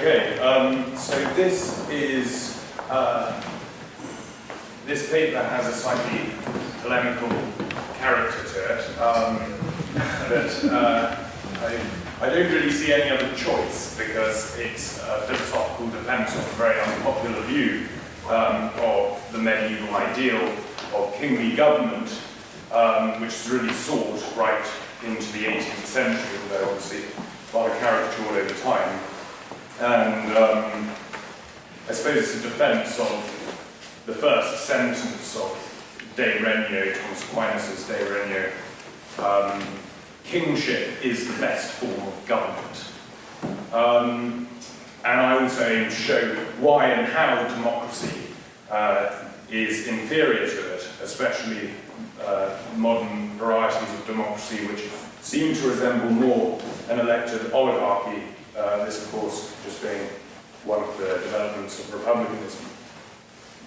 Okay, so this paper has a slightly polemical character to it, that I don't really see any other choice, because it's a philosophical defense of a very unpopular view of the medieval ideal of kingly government, which is really sought right into the 18th century, although obviously rather caricatured over time. And I suppose it's a defense of the first sentence of De Regno, Thomas Aquinas' De Regno. Kingship is the best form of government. And I also aim to show why and how democracy is inferior to it, especially modern varieties of democracy which seem to resemble more an elected oligarchy, this of course just being one of the developments of republicanism.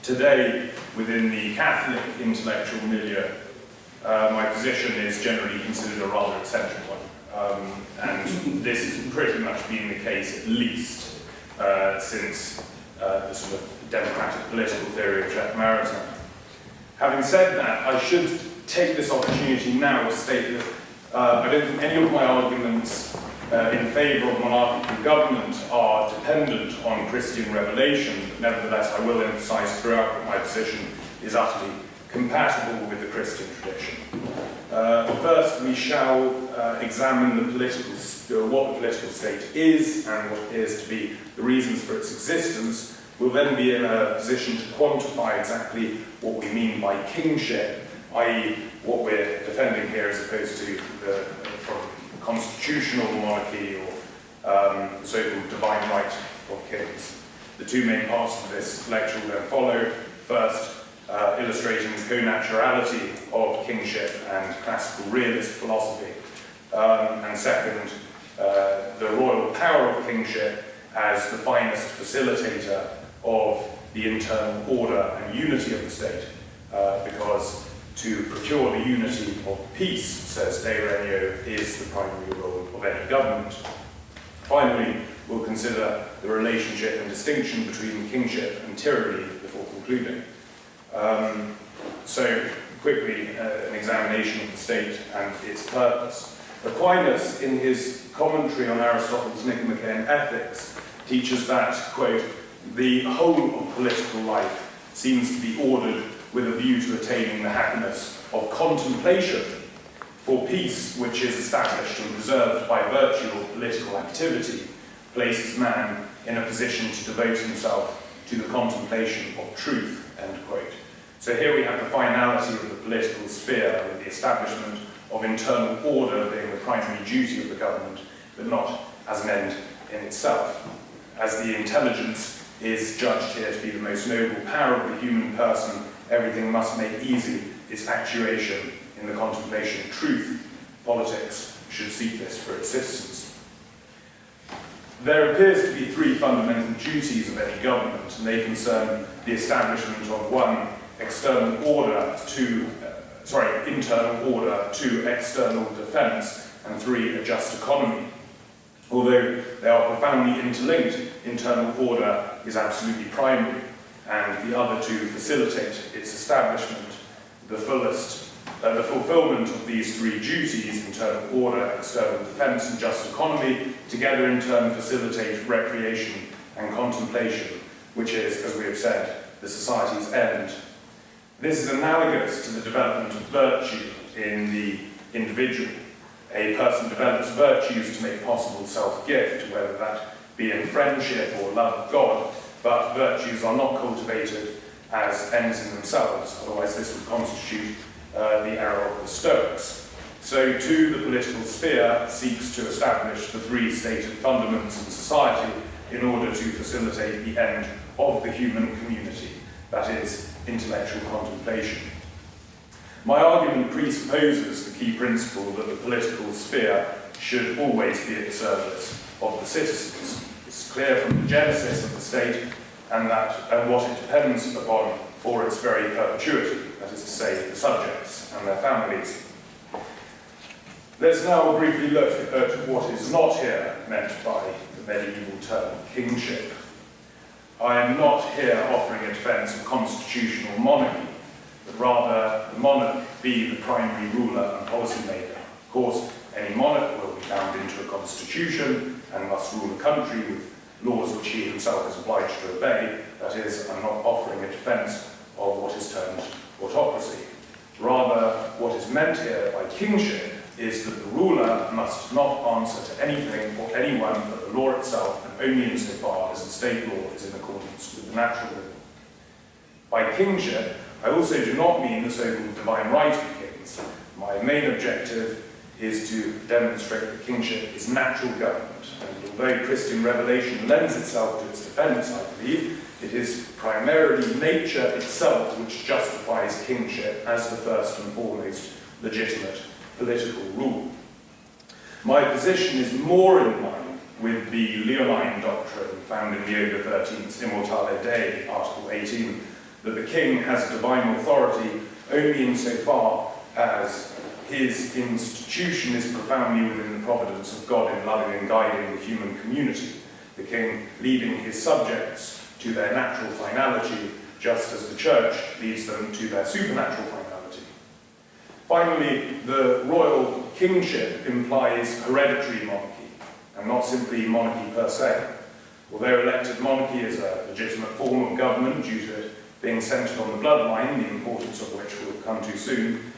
Today, within the Catholic intellectual milieu, my position is generally considered a rather eccentric one, and this has pretty much been the case at least since the sort of democratic political theory of Jacques Maritain. Having said that, I should take this opportunity now to state that I don't think any of my arguments in favour of monarchical government are dependent on Christian revelation, but nevertheless I will emphasise throughout that my position is utterly compatible with the Christian tradition. First, we shall examine what the political state is and what appears to be the reasons for its existence. We'll then be in a position to quantify exactly what we mean by kingship, i.e. what we're defending here as opposed to from constitutional monarchy or the so-called divine right of kings. The two main parts of this lecture will then follow. First, illustrating the co-naturality of kingship and classical realist philosophy, and second, the royal power of kingship as the finest facilitator of the internal order and unity of the state, because to procure the unity of peace, says De Regno, is the primary role of any government. Finally, we'll consider the relationship and distinction between kingship and tyranny before concluding. So, quickly, an examination of the state and its purpose. Aquinas, in his commentary on Aristotle's Nicomachean Ethics, teaches that, quote, the whole of political life seems to be ordered with a view to attaining the happiness of contemplation, for peace, which is established and preserved by virtue of political activity, places man in a position to devote himself to the contemplation of truth, end quote. So here we have the finality of the political sphere, with the establishment of internal order being the primary duty of the government, but not as an end in itself. As the intelligence is judged here to be the most noble power of the human person, everything must make easy its actuation in the contemplation of truth. Politics should seek this for its citizens. There appears to be three fundamental duties of any government, and they concern the establishment of one, internal order, two, external defence, and three, a just economy. Although they are profoundly interlinked, internal order is absolutely primary, and the other two facilitate its establishment. The fulfilment of these three duties, internal order, external defence, and just economy, together in turn facilitate recreation and contemplation, which is, as we have said, the society's end. This is analogous to the development of virtue in the individual. A person develops virtues to make possible self-gift, whether that be in friendship or love of God, but virtues are not cultivated as ends in themselves, otherwise this would constitute the error of the Stoics. So too the political sphere seeks to establish the three stated fundaments in society in order to facilitate the end of the human community, that is, intellectual contemplation. My argument presupposes the key principle that the political sphere should always be at the service of the citizens. It's clear from the genesis of the state and what it depends upon for its very perpetuity, that is to say, the subjects and their families. Let's now briefly look at what is not here meant by the medieval term, kingship. I am not here offering a defence of constitutional monarchy, but rather the monarch be the primary ruler and policymaker. Of course, any monarch will be bound into a constitution and must rule a country with laws which he himself is obliged to obey. That is, I'm not offering a defence of what is termed autocracy. Rather, what is meant here by kingship is that the ruler must not answer to anything or anyone but the law itself, and only insofar as the state law is in accordance with the natural law. By kingship, I also do not mean the so-called divine right of kings. My main objective is to demonstrate that kingship is natural government, and although Christian revelation lends itself to its defence, I believe, it is primarily nature itself which justifies kingship as the first and foremost legitimate political rule. My position is more in line with the Leonine doctrine found in Leo XIII's Immortale Dei, Article 18, that the king has divine authority only insofar as his institution is profoundly within the providence of God in loving and guiding the human community, the king leading his subjects to their natural finality, just as the church leads them to their supernatural finality. Finally, the royal kingship implies hereditary monarchy, and not simply monarchy per se. Although elected monarchy is a legitimate form of government due to it being centred on the bloodline, the importance of which we'll come to soon,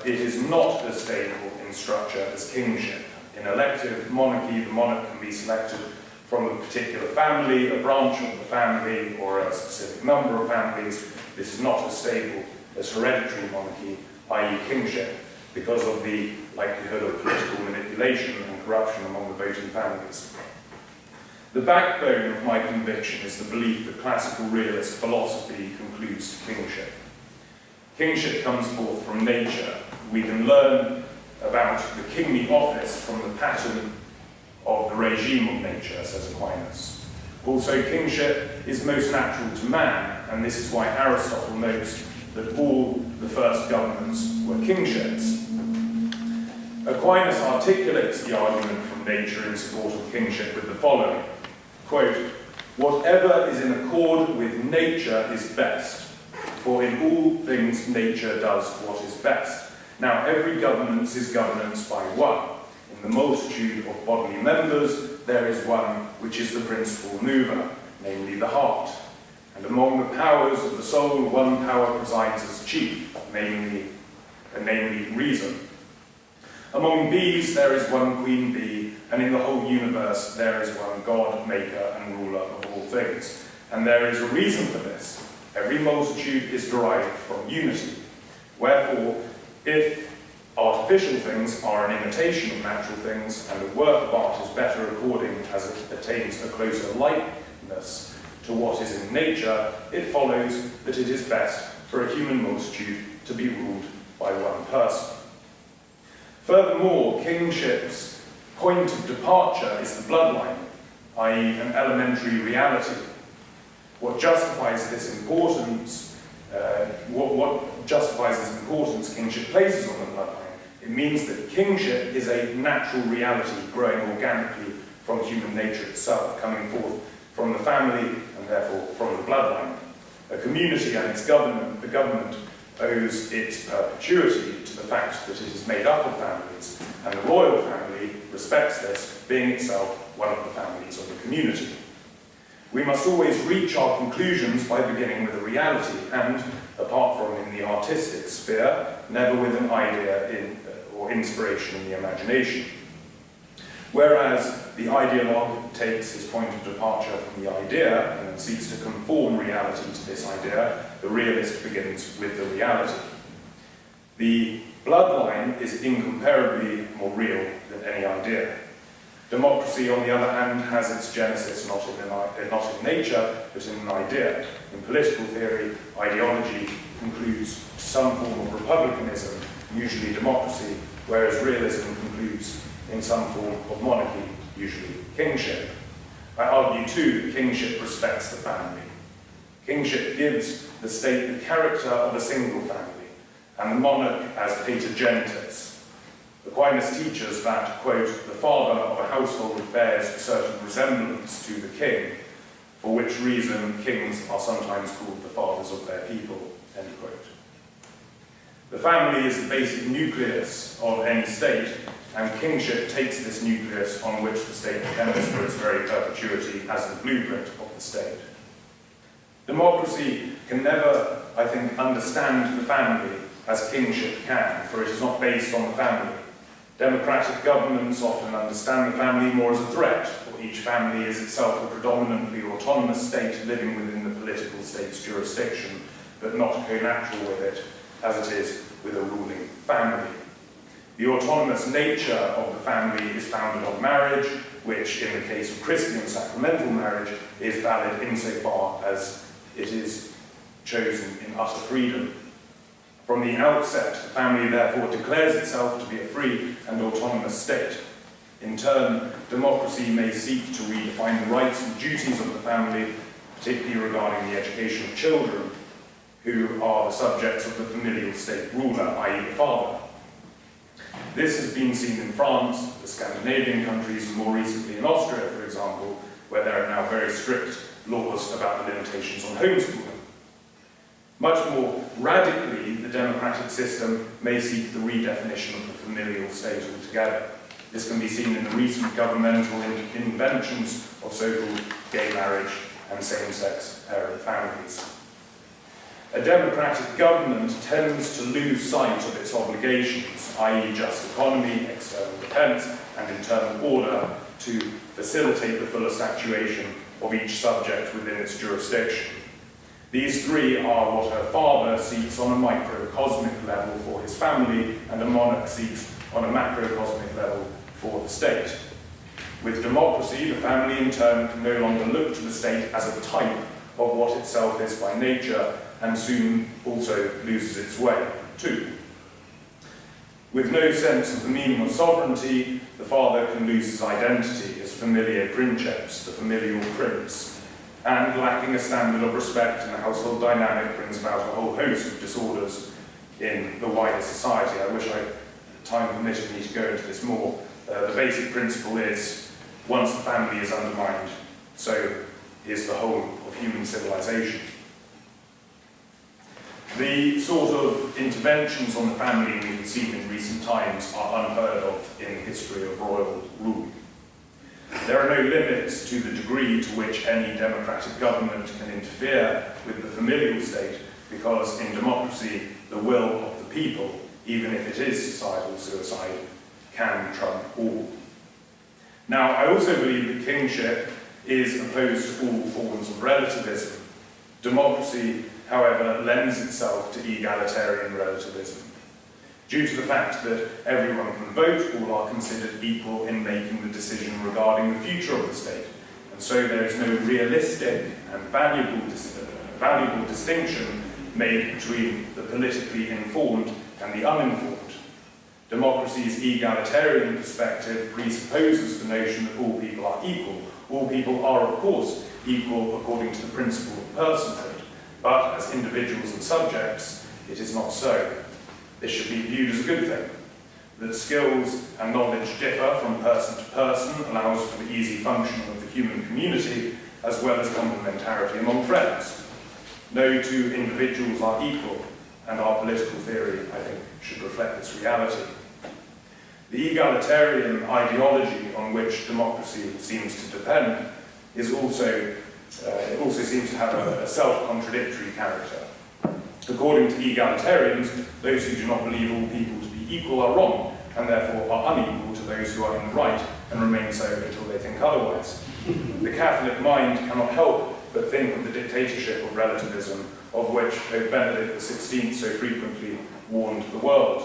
it is not as stable in structure as kingship. In elective monarchy, the monarch can be selected from a particular family, a branch of the family, or a specific number of families. This is not as stable as hereditary monarchy, i.e. kingship, because of the likelihood of political manipulation and corruption among the voting families. The backbone of my conviction is the belief that classical realist philosophy concludes to kingship. Kingship comes forth from nature. We can learn about the kingly office from the pattern of the regime of nature, says Aquinas. Also, kingship is most natural to man, and this is why Aristotle notes that all the first governments were kingships. Aquinas articulates the argument from nature in support of kingship with the following, quote, "Whatever is in accord with nature is best, for in all things nature does what is best. Now every governance is governance by one. In the multitude of bodily members, there is one which is the principal mover, namely the heart. And among the powers of the soul, one power presides as chief, namely reason. Among bees, there is one queen bee, and in the whole universe, there is one God, maker, and ruler of all things. And there is a reason for this. Every multitude is derived from unity. Wherefore, if artificial things are an imitation of natural things, and a work of art is better according as it attains a closer likeness to what is in nature, it follows that it is best for a human multitude to be ruled by one person. Furthermore, kingship's point of departure is the bloodline, i.e. an elementary reality. What justifies this importance, kingship places on the bloodline. It means that kingship is a natural reality growing organically from human nature itself, coming forth from the family and therefore from the bloodline. A community and its government, the government owes its perpetuity to the fact that it is made up of families, and the royal family respects this, being itself one of the families of the community. We must always reach our conclusions by beginning with a reality, and, apart from in the artistic sphere, never with an idea or inspiration in the imagination. Whereas the ideologue takes his point of departure from the idea and then seeks to conform reality to this idea, the realist begins with the reality. The bloodline is incomparably more real than any idea. Democracy, on the other hand, has its genesis not in nature, but in an idea. In political theory, ideology concludes to some form of republicanism, usually democracy, whereas realism concludes in some form of monarchy, usually kingship. I argue too that kingship respects the family. Kingship gives the state the character of a single family, and the monarch as pater genitus. Aquinas teaches that, quote, the father of a household bears a certain resemblance to the king, for which reason kings are sometimes called the fathers of their people, end quote. The family is the basic nucleus of any state, and kingship takes this nucleus on which the state depends for its very perpetuity as the blueprint of the state. Democracy can never, I think, understand the family as kingship can, for it is not based on the family. Democratic governments often understand the family more as a threat, for each family is itself a predominantly autonomous state living within the political state's jurisdiction, but not co-natural with it, as it is with a ruling family. The autonomous nature of the family is founded on marriage, which, in the case of Christian sacramental marriage, is valid insofar as it is chosen in utter freedom. From the outset, the family therefore declares itself to be a free and autonomous state. In turn, democracy may seek to redefine the rights and duties of the family, particularly regarding the education of children, who are the subjects of the familial state ruler, i.e. the father. This has been seen in France, the Scandinavian countries, and more recently in Austria, for example, where there are now very strict laws about the limitations on homeschooling. Much more radically, the democratic system may seek the redefinition of the familial state altogether. This can be seen in the recent governmental inventions of so-called gay marriage and same-sex parent families. A democratic government tends to lose sight of its obligations, i.e. just economy, external defence, and internal order, to facilitate the fullest actuation of each subject within its jurisdiction. These three are what a father seeks on a microcosmic level for his family, and a monarch seeks on a macrocosmic level for the state. With democracy, the family in turn can no longer look to the state as a type of what itself is by nature, and soon also loses its way, too. With no sense of the meaning of sovereignty, the father can lose his identity as familiar princeps, the familial prince, and lacking a standard of respect in the household dynamic brings about a whole host of disorders in the wider society. I wish time permitted me to go into this more. The basic principle is, once the family is undermined, so is the whole of human civilization. The sort of interventions on the family we've seen in recent times are unheard of in the history of royal rule. There are no limits to the degree to which any democratic government can interfere with the familial state, because in democracy, the will of the people, even if it is societal suicide, can trump all. Now, I also believe that kingship is opposed to all forms of relativism. Democracy, however, lends itself to egalitarian relativism. Due to the fact that everyone can vote, all are considered equal in making the decision regarding the future of the state, and so there is no realistic and valuable distinction made between the politically informed and the uninformed. Democracy's egalitarian perspective presupposes the notion that all people are equal. All people are, of course, equal according to the principle of personhood, but as individuals and subjects, it is not so. This should be viewed as a good thing. That skills and knowledge differ from person to person allows for the easy functioning of the human community, as well as complementarity among friends. No two individuals are equal, and our political theory, I think, should reflect this reality. The egalitarian ideology on which democracy seems to depend is also seems to have a self-contradictory character. According to egalitarians, those who do not believe all people to be equal are wrong, and therefore are unequal to those who are in the right, and remain so until they think otherwise. The Catholic mind cannot help but think of the dictatorship of relativism, of which Pope Benedict XVI so frequently warned the world.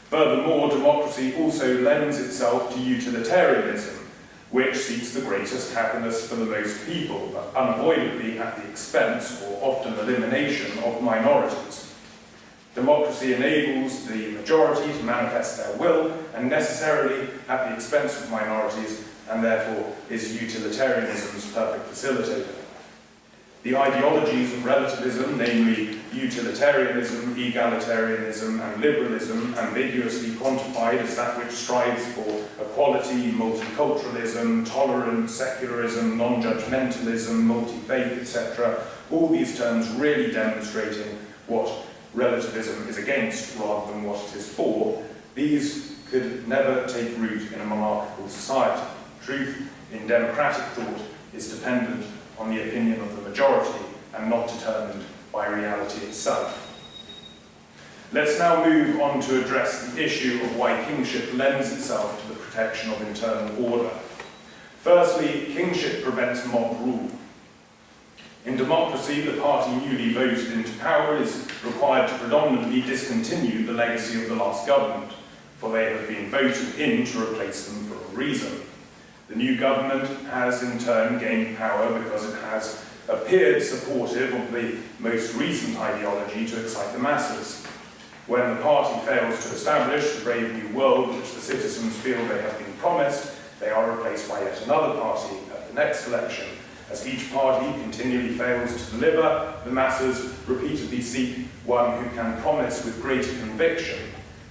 Furthermore, democracy also lends itself to utilitarianism, which seeks the greatest happiness for the most people, but unavoidably at the expense or often elimination of minorities. Democracy enables the majority to manifest their will, and necessarily at the expense of minorities, and therefore is utilitarianism's perfect facilitator. The ideologies of relativism, namely utilitarianism, egalitarianism, and liberalism, ambiguously quantified as that which strives for equality, multiculturalism, tolerance, secularism, non-judgmentalism, multi-faith, etc., all these terms really demonstrating what relativism is against rather than what it is for, these could never take root in a monarchical society. Truth in democratic thought is dependent on the opinion of the majority and not determined by reality itself. Let's now move on to address the issue of why kingship lends itself to the protection of internal order. Firstly, kingship prevents mob rule. In democracy, the party newly voted into power is required to predominantly discontinue the legacy of the last government, for they have been voted in to replace them for a reason. The new government has in turn gained power because it has appeared supportive of the most recent ideology to excite the masses. When the party fails to establish the brave new world which the citizens feel they have been promised, they are replaced by yet another party at the next election. As each party continually fails to deliver, the masses repeatedly seek one who can promise with greater conviction,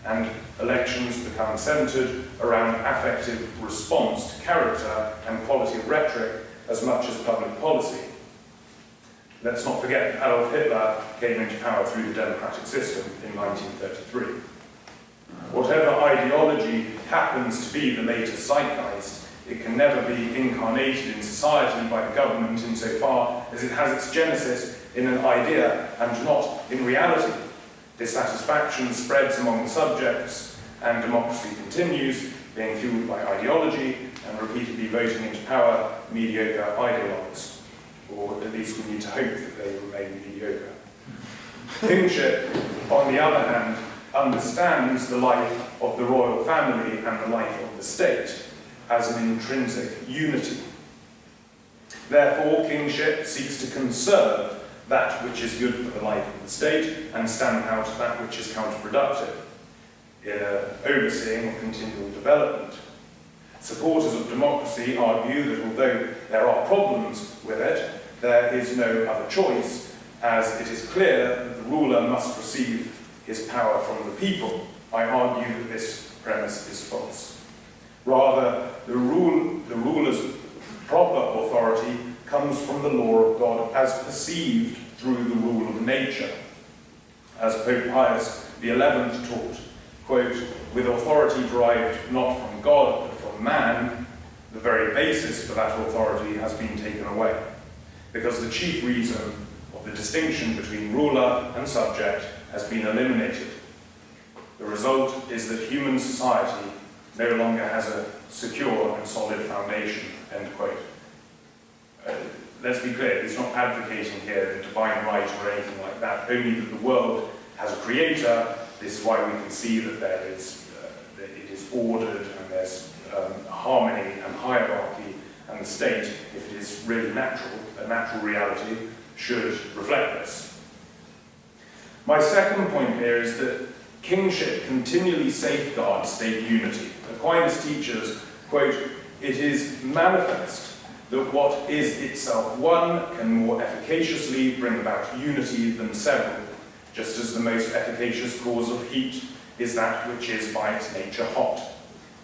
and elections become centred around affective response to character and quality of rhetoric as much as public policy. Let's not forget that Adolf Hitler came into power through the democratic system in 1933. Whatever ideology happens to be the latest zeitgeist, it can never be incarnated in society by the government insofar as it has its genesis in an idea and not in reality. Dissatisfaction spreads among the subjects, and democracy continues, being fueled by ideology and repeatedly voting into power mediocre ideologues. Or at least we need to hope that they remain mediocre. Kingship, on the other hand, understands the life of the royal family and the life of the state as an intrinsic unity. Therefore, kingship seeks to conserve that which is good for the life of the state and stamp out that which is counterproductive, overseeing of continual development. Supporters of democracy argue that although there are problems with it, there is no other choice, as it is clear that the ruler must receive his power from the people. I argue that this premise is false. Rather, the ruler's proper authority comes from the law of God as perceived through the rule of nature. As Pope Pius XI taught, quote, with authority derived not from God but from man, the very basis for that authority has been taken away, because the chief reason of the distinction between ruler and subject has been eliminated. The result is that human society no longer has a secure and solid foundation, end quote. Let's be clear, he's not advocating here the divine right or anything like that, only that the world has a creator. This is why we can see that that it is ordered and there's harmony and hierarchy, and the state, if it is really natural, a natural reality, should reflect this. My second point here is that kingship continually safeguards state unity. Aquinas teaches, quote, it is manifest that what is itself one can more efficaciously bring about unity than several, just as the most efficacious cause of heat is that which is by its nature hot.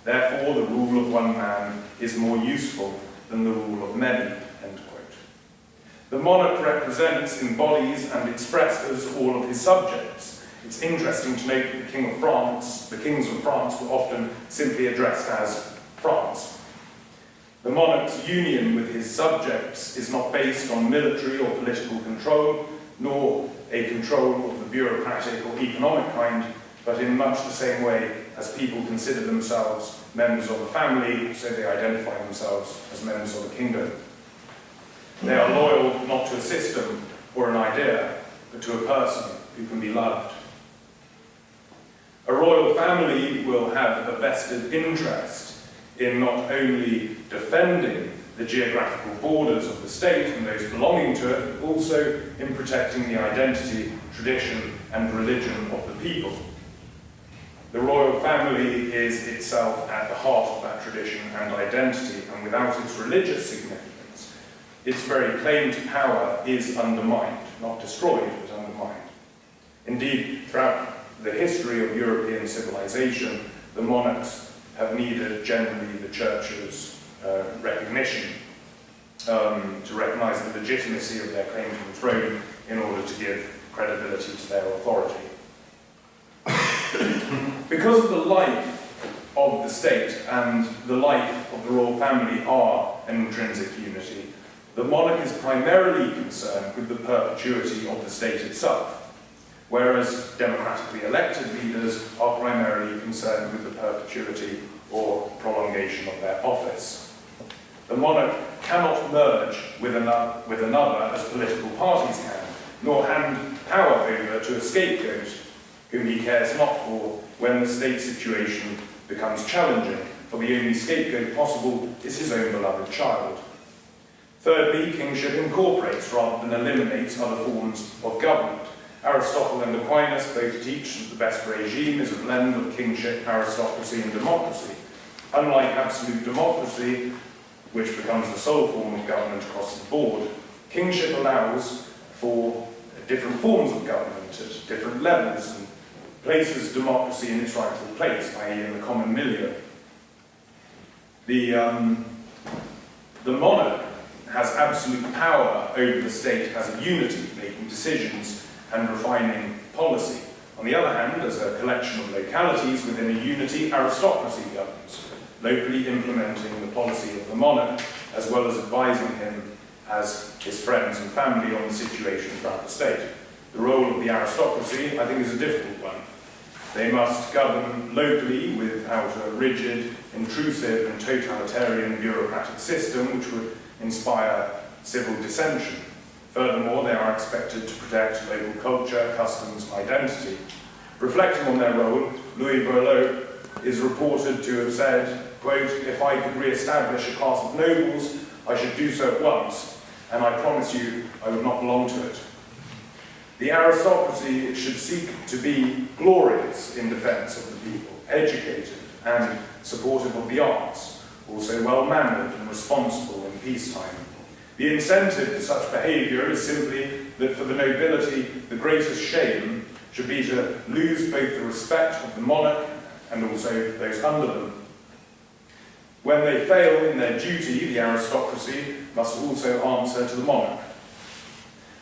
Therefore, the rule of one man is more useful than the rule of many, end quote. The monarch represents, embodies, and expresses all of his subjects. It's interesting to note that the kings of France were often simply addressed as France. The monarch's union with his subjects is not based on military or political control, nor a control of the bureaucratic or economic kind, but in much the same way as people consider themselves members of a family, so they identify themselves as members of a kingdom. They are loyal not to a system or an idea, but to a person who can be loved. A royal family will have a vested interest in not only defending the geographical borders of the state and those belonging to it, but also in protecting the identity, tradition, and religion of the people. The royal family is itself at the heart of that tradition and identity, and without its religious significance, its very claim to power is undermined, not destroyed, but undermined. Indeed, throughout the history of European civilization, the monarchs have needed generally the Church's recognition to recognise the legitimacy of their claim to the throne in order to give credibility to their authority. Because of the life of the state and the life of the royal family are an intrinsic unity, the monarch is primarily concerned with the perpetuity of the state itself, whereas democratically elected leaders are primarily concerned with the perpetuity or prolongation of their office. The monarch cannot merge with another as political parties can, nor hand power over to a scapegoat whom he cares not for when the state situation becomes challenging, for the only scapegoat possible is his own beloved child. Thirdly, kingship incorporates rather than eliminates other forms of government. Aristotle and Aquinas both teach that the best regime is a blend of kingship, aristocracy, and democracy. Unlike absolute democracy, which becomes the sole form of government across the board, kingship allows for different forms of government at different levels and places democracy in its rightful place, i.e. in the common milieu. The monarch has absolute power over the state as a unity, making decisions and refining policy. On the other hand, as a collection of localities within a unity, aristocracy governs, locally implementing the policy of the monarch, as well as advising him as his friends and family on the situation throughout the state. The role of the aristocracy, I think, is a difficult one. They must govern locally without a rigid, intrusive and totalitarian bureaucratic system which would inspire civil dissension. Furthermore, they are expected to protect local culture, customs and identity. Reflecting on their role, Louis Boileau is reported to have said, quote, "If I could re-establish a class of nobles, I should do so at once, and I promise you I would not belong to it." The aristocracy should seek to be glorious in defence of the people, educated and supportive of the arts, also well-mannered and responsible in peacetime. The incentive for such behaviour is simply that for the nobility, the greatest shame should be to lose both the respect of the monarch and also those under them. When they fail in their duty, the aristocracy must also answer to the monarch.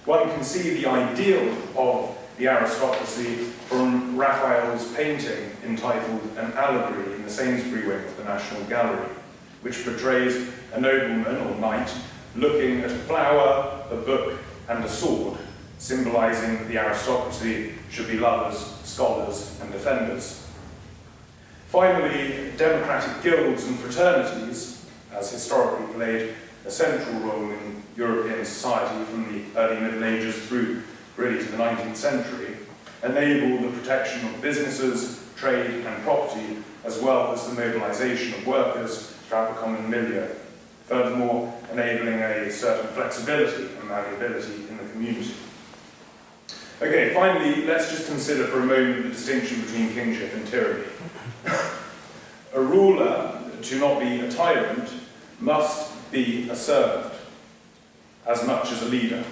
One can see the ideal of the aristocracy from Raphael's painting entitled An Allegory in the Sainsbury wing of the National Gallery, which portrays a nobleman or knight looking at a flower, a book, and a sword, symbolising that the aristocracy should be lovers, scholars, and defenders. Finally, democratic guilds and fraternities, as historically played a central role in European society from the early Middle Ages through really to the 19th century, enable the protection of businesses, trade and property, as well as the mobilisation of workers throughout the common milieu, furthermore enabling a certain flexibility and malleability in the community. Okay, finally, let's just consider for a moment the distinction between kingship and tyranny. A ruler, to not be a tyrant, must be a servant as much as a leader.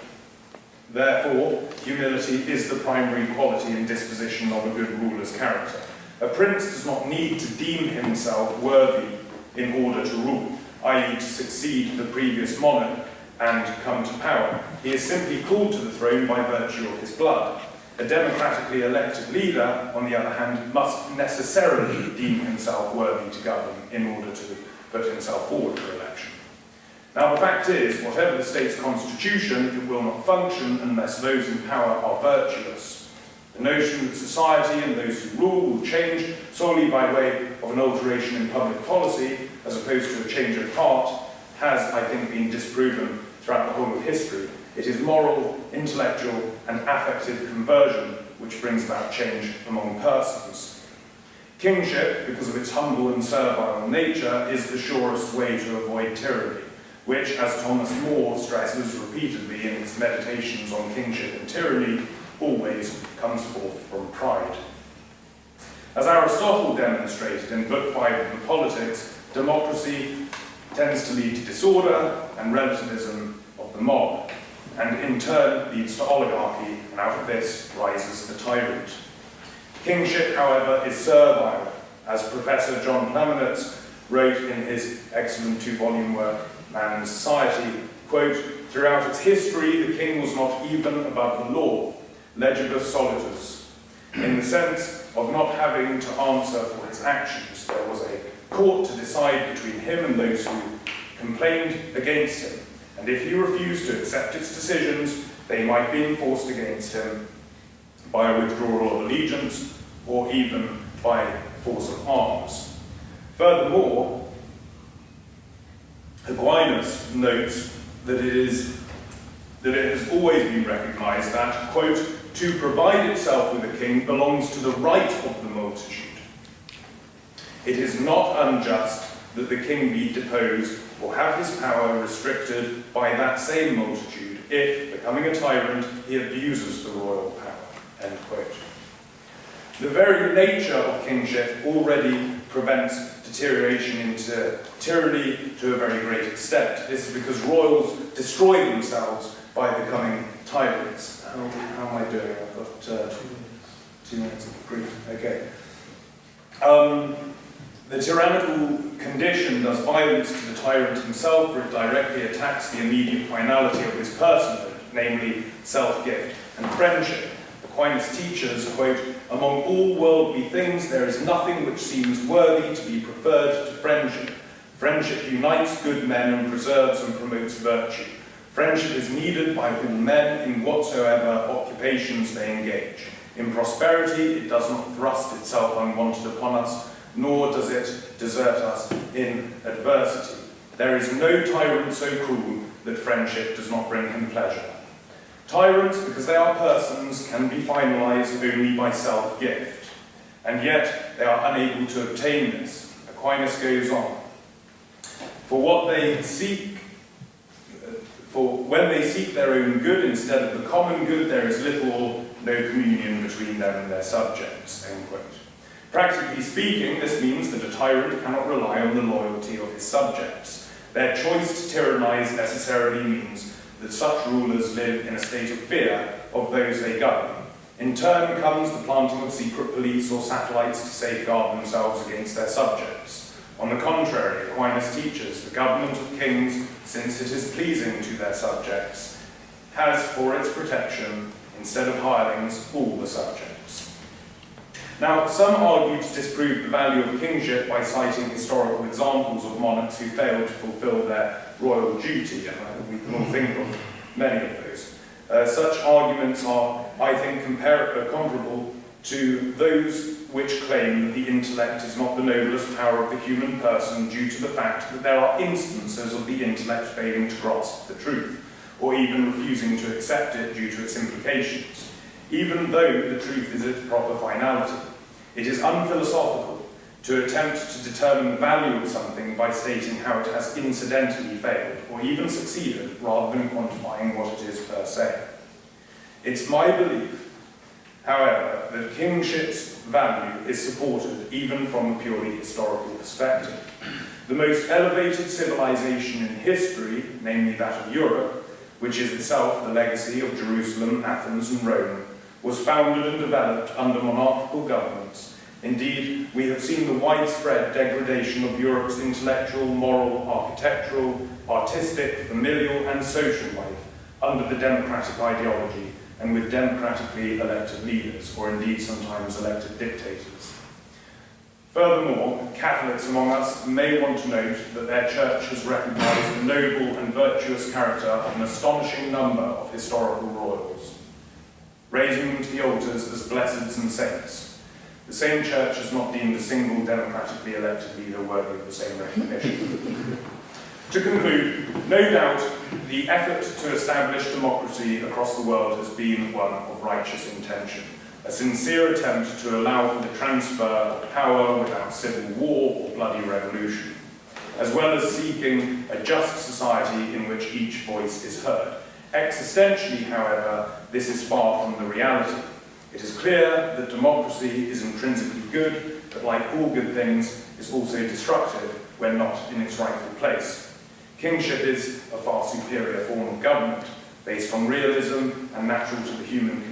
Therefore, humility is the primary quality and disposition of a good ruler's character. A prince does not need to deem himself worthy in order to rule, i.e. to succeed the previous monarch and come to power. He is simply called to the throne by virtue of his blood. A democratically elected leader, on the other hand, must necessarily deem himself worthy to govern in order to put himself forward for election. Now, the fact is, whatever the state's constitution, it will not function unless those in power are virtuous. The notion that society and those who rule will change solely by way of an alteration in public policy, as opposed to a change of heart, has, I think, been disproven throughout the whole of history. It is moral, intellectual, and affective conversion which brings about change among persons. Kingship, because of its humble and servile nature, is the surest way to avoid tyranny, which, as Thomas More stresses repeatedly in his meditations on kingship and tyranny, always comes forth from pride. As Aristotle demonstrated in Book 5 of the Politics, democracy tends to lead to disorder, and relativism of the mob, and in turn leads to oligarchy, and out of this rises the tyrant. Kingship, however, is servile, as Professor John Plamenitz wrote in his excellent two-volume work, Man and Society, quote, "Throughout its history, the king was not even above the law, legibus solitus, in the sense of not having to answer for his actions. There was a court to decide between him and those who complained against him, and if he refused to accept its decisions, they might be enforced against him by a withdrawal of allegiance, or even by force of arms." Furthermore, Aquinas notes that it has always been recognised that, quote, "to provide itself with a king belongs to the right of the multitude. It is not unjust that the king be deposed or have his power restricted by that same multitude if, becoming a tyrant, he abuses the royal power," end quote. The very nature of kingship already prevents deterioration into tyranny to a very great extent. This is because royals destroy themselves by becoming tyrants. How am I doing? I've got 2 minutes of brief. Okay. The tyrannical condition does violence to the tyrant himself, for it directly attacks the immediate finality of his personhood, namely self-gift and friendship. Aquinas teaches, quote, "Among all worldly things there is nothing which seems worthy to be preferred to friendship. Friendship unites good men and preserves and promotes virtue. Friendship is needed by all men in whatsoever occupations they engage. In prosperity it does not thrust itself unwanted upon us, nor does it desert us in adversity. There is no tyrant so cruel that friendship does not bring him pleasure. Tyrants, because they are persons, can be finalized only by self-gift, and yet they are unable to obtain this." Aquinas goes on, For when they seek their own good instead of the common good, there is little or no communion between them and their subjects," end quote. Practically speaking, this means that a tyrant cannot rely on the loyalty of his subjects. Their choice to tyrannize necessarily means that such rulers live in a state of fear of those they govern. In turn comes the planting of secret police or satellites to safeguard themselves against their subjects. On the contrary, Aquinas teaches the government of kings, since it is pleasing to their subjects, has for its protection, instead of hirelings, all the subjects. Now, some argue to disprove the value of kingship by citing historical examples of monarchs who failed to fulfill their royal duty, and we can all think of many of those. Such arguments are, I think, comparable to those which claim that the intellect is not the noblest power of the human person due to the fact that there are instances of the intellect failing to grasp the truth, or even refusing to accept it due to its implications, even though the truth is its proper finality. It is unphilosophical to attempt to determine the value of something by stating how it has incidentally failed, or even succeeded, rather than quantifying what it is per se. It's my belief, however, that kingship's value is supported even from a purely historical perspective. The most elevated civilization in history, namely that of Europe, which is itself the legacy of Jerusalem, Athens, and Rome, was founded and developed under monarchical governments. Indeed, we have seen the widespread degradation of Europe's intellectual, moral, architectural, artistic, familial, and social life under the democratic ideology and with democratically elected leaders, or indeed sometimes elected dictators. Furthermore, Catholics among us may want to note that their church has recognised the noble and virtuous character of an astonishing number of historical royals, raising them to the altars as blesseds and saints. The same church has not deemed a single democratically elected leader worthy of the same recognition. To conclude, no doubt the effort to establish democracy across the world has been one of righteous intention, a sincere attempt to allow for the transfer of power without civil war or bloody revolution, as well as seeking a just society in which each voice is heard. Existentially, however, this is far from the reality. It is clear that democracy is intrinsically good, but like all good things, is also destructive when not in its rightful place. Kingship is a far superior form of government, based on realism and natural to the human community.